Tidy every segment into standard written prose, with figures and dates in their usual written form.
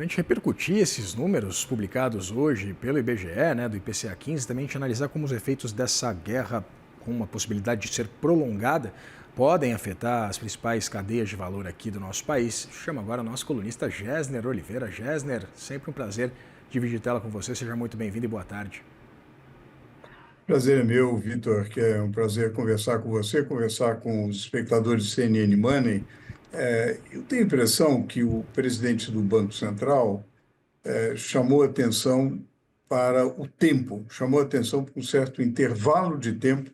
A gente repercutir esses números publicados hoje pelo IBGE, né, do IPCA 15, também a gente analisar como os efeitos dessa guerra, com uma possibilidade de ser prolongada, podem afetar as principais cadeias de valor aqui do nosso país. Chama agora o nosso colunista Gessner Oliveira. Gessner, sempre um prazer dividir tela com você. Seja muito bem-vindo e boa tarde. Prazer é meu, Vitor, que é um prazer conversar com você, conversar com os espectadores de CNN Money. Eu tenho a impressão que o presidente do Banco Central chamou atenção para o tempo, chamou atenção para um certo intervalo de tempo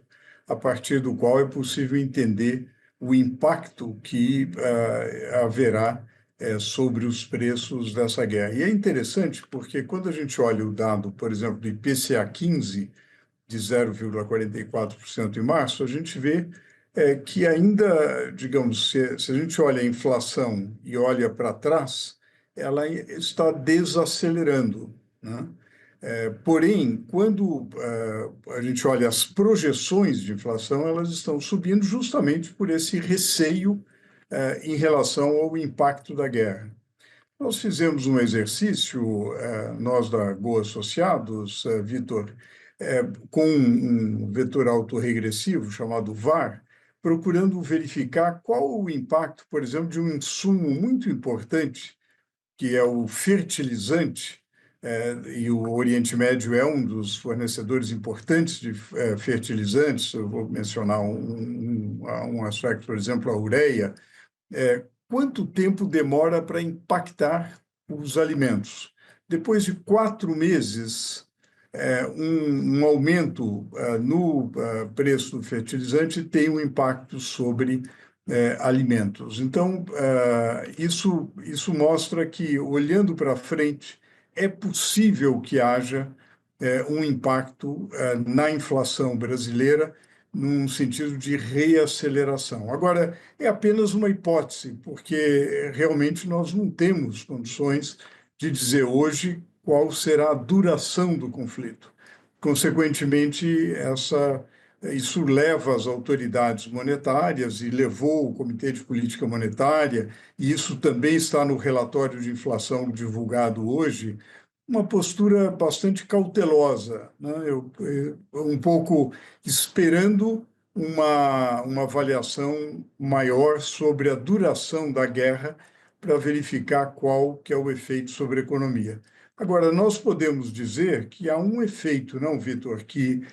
a partir do qual é possível entender o impacto que haverá sobre os preços dessa guerra. E é interessante porque quando a gente olha o dado, por exemplo, do IPCA 15, de 0,44% em março, a gente vê que ainda, digamos, se a gente olha a inflação e olha para trás, ela está desacelerando, né? Porém, quando a gente olha as projeções de inflação, elas estão subindo justamente por esse receio em relação ao impacto da guerra. Nós fizemos um exercício, nós da Go Associados, Vitor, com um vetor autorregressivo chamado VAR, procurando verificar qual o impacto, por exemplo, de um insumo muito importante, que é o fertilizante, e o Oriente Médio é um dos fornecedores importantes de fertilizantes. Eu vou mencionar um aspecto, por exemplo, a ureia. Quanto tempo demora para impactar os alimentos? Depois de 4 meses, um aumento no preço do fertilizante tem um impacto sobre alimentos. Então, isso mostra que, olhando para frente, é possível que haja um impacto na inflação brasileira, num sentido de reaceleração. Agora, é apenas uma hipótese, porque realmente nós não temos condições de dizer hoje qual será a duração do conflito. Consequentemente, isso leva as autoridades monetárias e levou o Comitê de Política Monetária, e isso também está no relatório de inflação divulgado hoje, uma postura bastante cautelosa, né? Um pouco esperando uma avaliação maior sobre a duração da guerra para verificar qual que é o efeito sobre a economia. Agora, nós podemos dizer que há um efeito, não, Vitor, que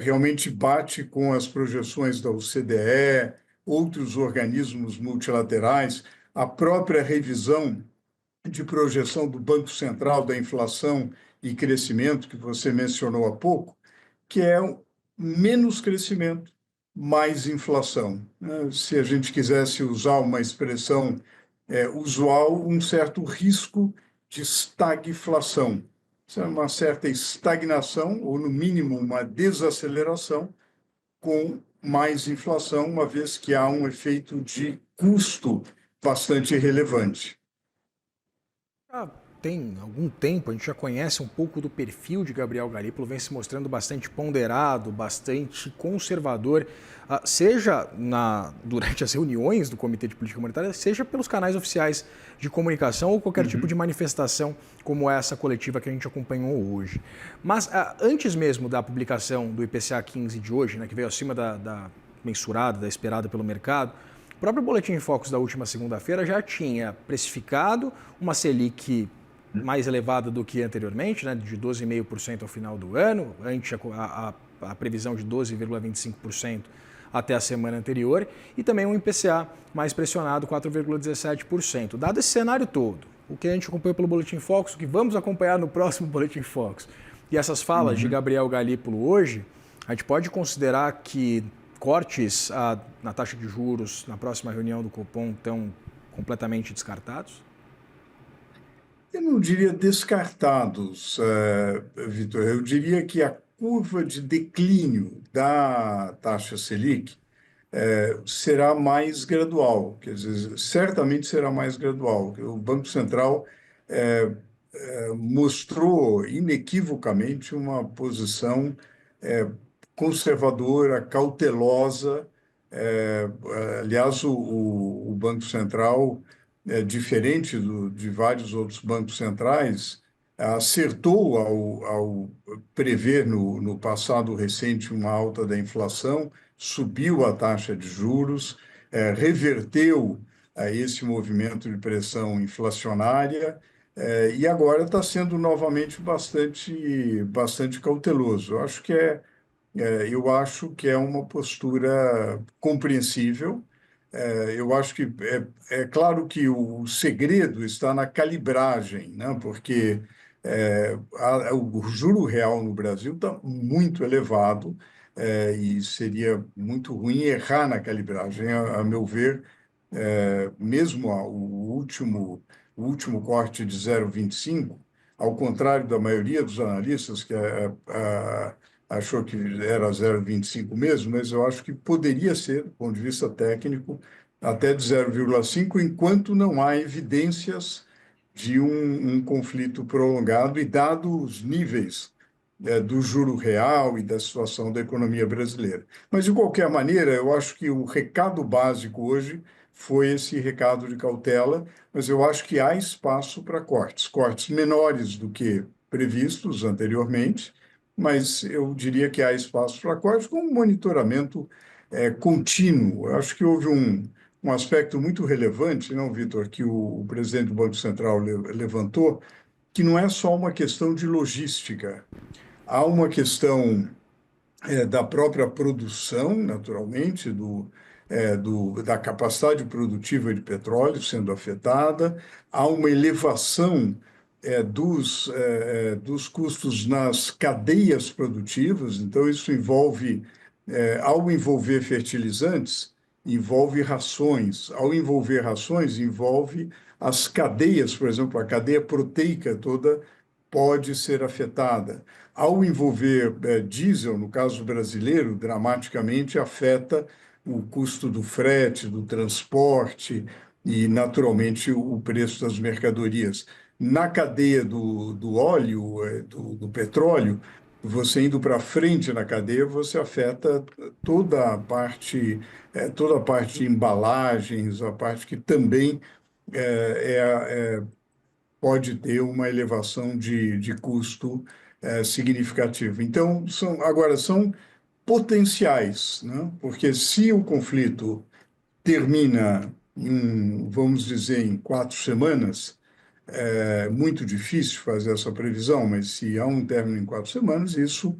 realmente bate com as projeções da OCDE, outros organismos multilaterais, a própria revisão de projeção do Banco Central da inflação e crescimento, que você mencionou há pouco, que é menos crescimento, mais inflação, né? Se a gente quisesse usar uma expressão usual, um certo risco de estagflação. Isso é uma certa estagnação, ou no mínimo uma desaceleração, com mais inflação, uma vez que há um efeito de custo bastante relevante. Ah, tem algum tempo, a gente já conhece um pouco do perfil de Gabriel Galípolo, vem se mostrando bastante ponderado, bastante conservador, seja durante as reuniões do Comitê de Política Monetária, seja pelos canais oficiais de comunicação ou qualquer tipo de manifestação como essa coletiva que a gente acompanhou hoje. Mas antes mesmo da publicação do IPCA 15 de hoje, né, que veio acima da mensurada, da esperada pelo mercado, o próprio Boletim Focus da última segunda-feira já tinha precificado uma Selic mais elevada do que anteriormente, né, de 12,5% ao final do ano, ante a previsão de 12,25% até a semana anterior, e também um IPCA mais pressionado, 4,17%. Dado esse cenário todo, o que a gente acompanhou pelo Boletim Focus, o que vamos acompanhar no próximo Boletim Focus, e essas falas de Gabriel Galípolo hoje, a gente pode considerar que cortes na taxa de juros na próxima reunião do Copom estão completamente descartados? Eu não diria descartados, Vitor. Eu diria que a curva de declínio da taxa Selic será mais gradual, quer dizer, certamente será mais gradual. O Banco Central mostrou inequivocamente uma posição conservadora, cautelosa. Aliás, o Banco Central diferente de vários outros bancos centrais, acertou ao prever no passado recente uma alta da inflação, subiu a taxa de juros, reverteu esse movimento de pressão inflacionária, e agora está sendo novamente bastante cauteloso. Eu acho que é uma postura compreensível. Eu acho que é claro que o segredo está na calibragem, né? Porque o juro real no Brasil está muito elevado, e seria muito ruim errar na calibragem. A meu ver, mesmo o último corte de 0,25, ao contrário da maioria dos analistas, que achou que era 0,25 mesmo, mas eu acho que poderia ser, do ponto de vista técnico, até de 0,5, enquanto não há evidências de um conflito prolongado e dados os níveis do juro real e da situação da economia brasileira. Mas, de qualquer maneira, eu acho que o recado básico hoje foi esse recado de cautela, mas eu acho que há espaço para cortes menores do que previstos anteriormente, mas eu diria que há espaço para cortes com um monitoramento contínuo. Eu acho que houve um aspecto muito relevante, não, Vitor, que o presidente do Banco Central levantou, que não é só uma questão de logística. Há uma questão da própria produção, naturalmente, da capacidade produtiva de petróleo sendo afetada, há uma elevação dos custos nas cadeias produtivas, então isso ao envolver fertilizantes, envolve rações, ao envolver rações, envolve as cadeias, por exemplo, a cadeia proteica toda pode ser afetada. Ao envolver diesel, no caso brasileiro, dramaticamente afeta o custo do frete, do transporte e, naturalmente, o preço das mercadorias. Na cadeia do óleo, do petróleo, você indo para frente na cadeia, você afeta toda a parte de embalagens, a parte que também pode ter uma elevação de custo significativo. Então, agora, são potenciais, né? Porque se o conflito termina vamos dizer, em 4 semanas, é muito difícil fazer essa previsão, mas se há um término em 4 semanas, isso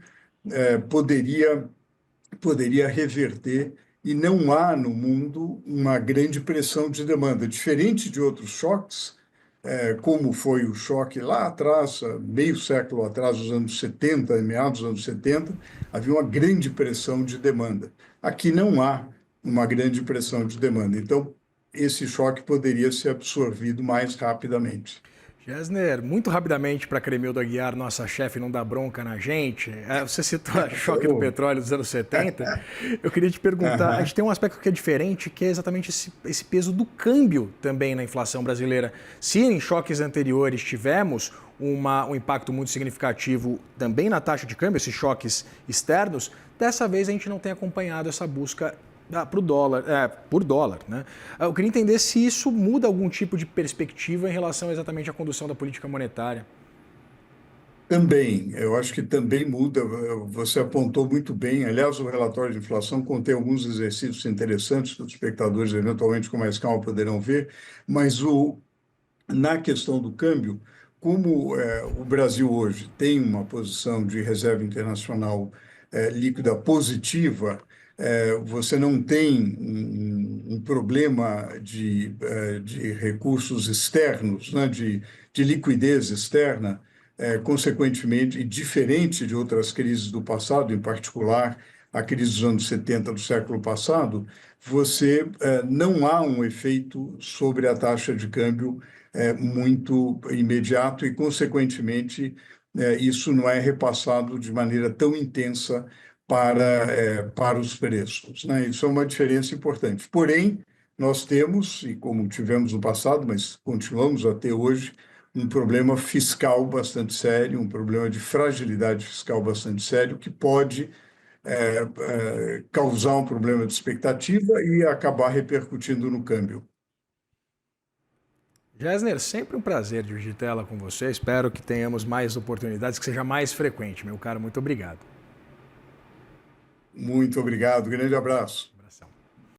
poderia reverter, e não há no mundo uma grande pressão de demanda. Diferente de outros choques, como foi o choque lá atrás, meio século atrás, nos anos 70, meados dos anos 70, havia uma grande pressão de demanda. Aqui não há uma grande pressão de demanda. Então, esse choque poderia ser absorvido mais rapidamente. Gessner, muito rapidamente para Cremildo Aguiar, nossa chefe, não dar bronca na gente. Você citou a choque do Oh. petróleo dos anos 70. Eu queria te perguntar, a gente tem um aspecto que é diferente, que é exatamente esse peso do câmbio também na inflação brasileira. Se em choques anteriores tivemos um impacto muito significativo também na taxa de câmbio, esses choques externos, dessa vez a gente não tem acompanhado essa busca para o dólar, por dólar, né? Eu queria entender se isso muda algum tipo de perspectiva em relação exatamente à condução da política monetária. Também, eu acho que também muda. Você apontou muito bem. Aliás, o relatório de inflação contém alguns exercícios interessantes que os espectadores, eventualmente, com mais calma, poderão ver. Mas na questão do câmbio, como o Brasil hoje tem uma posição de reserva internacional líquida positiva, você não tem um problema de recursos externos, né, de liquidez externa, consequentemente, e diferente de outras crises do passado, em particular a crise dos anos 70 do século passado, você não há um efeito sobre a taxa de câmbio muito imediato e, consequentemente, isso não é repassado de maneira tão intensa para os preços, né? Isso é uma diferença importante. Porém, nós temos, e como tivemos no passado, mas continuamos a ter hoje, um problema fiscal bastante sério, um problema de fragilidade fiscal bastante sério, que pode causar um problema de expectativa e acabar repercutindo no câmbio. Gessner, sempre um prazer dividir tela com você. Espero que tenhamos mais oportunidades, que seja mais frequente, meu caro. Muito obrigado. Muito obrigado, grande abraço.